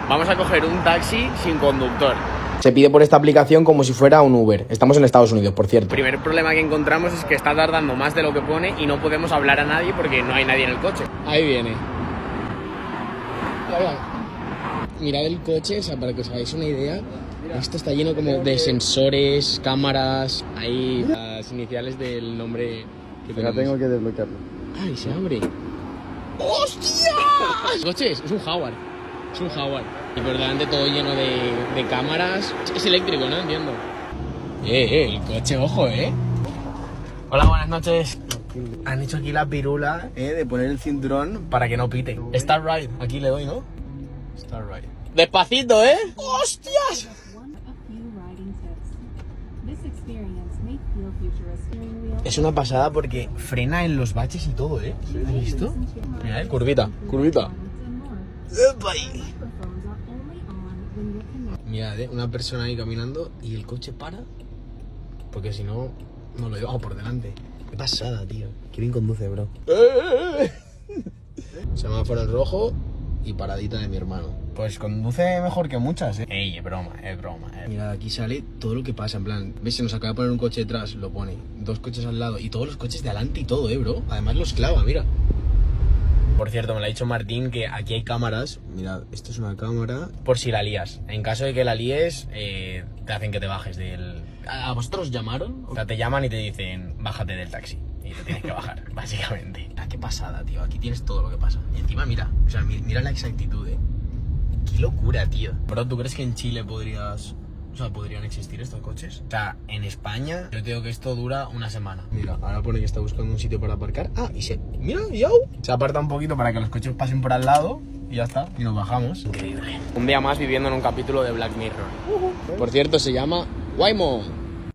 Vamos a coger un taxi sin conductor. Se pide por esta aplicación como si fuera un Uber. Estamos en Estados Unidos, por cierto. El primer problema que encontramos es que está tardando más de lo que pone y no podemos hablar a nadie porque no hay nadie en el coche. Ahí viene. Mirad el coche, o sea, para que os hagáis una idea. Esto está lleno como de sensores, cámaras. Ahí las iniciales del nombre que tenemos. Tengo que desbloquearlo. ¡Ay, se abre! ¡Hostia! Coches, es un Jaguar. Es un Jaguar. Y por delante todo lleno de cámaras. Es eléctrico, ¿no? Entiendo. El coche, ojo, Hola, buenas noches. Han hecho aquí la pirula, de poner el cinturón para que no pite. Start right. Aquí le doy, ¿no? Start right. Despacito, ¡Hostias! Es una pasada porque frena en los baches y todo, ¿Has visto? Mira, curvita. Mirad, una persona ahí caminando y el coche para. Porque si no, no lo llevamos por delante. Qué pasada, tío. Qué bien conduce, bro. Semáforo en rojo y paradita de mi hermano. Pues conduce mejor que muchas, Ey, es broma. Mirad, aquí sale todo lo que pasa, en plan, ¿ves? Se nos acaba de poner un coche detrás, lo pone. 2 coches al lado y todos los coches de adelante y todo, bro. Además los clava, mira. Por cierto, me lo ha dicho Martín que aquí hay cámaras. Mirad, esto es una cámara. Por si la lías. En caso de que la líes, te hacen que te bajes del... ¿A vosotros llamaron? O sea, te llaman y te dicen, bájate del taxi. Y te tienes que bajar, básicamente. Qué pasada, tío. Aquí tienes todo lo que pasa. Y encima, mira. O sea, mira la exactitud, Qué locura, tío. Pero ¿tú crees que en Chile podrían existir estos coches? O sea, en España yo digo que esto dura una semana. Mira, ahora pone que está buscando un sitio para aparcar. Mira, se aparta un poquito para que los coches pasen por al lado y ya está, y nos bajamos. Increíble. Un día más viviendo en un capítulo de Black Mirror. Por cierto, se llama Waymo.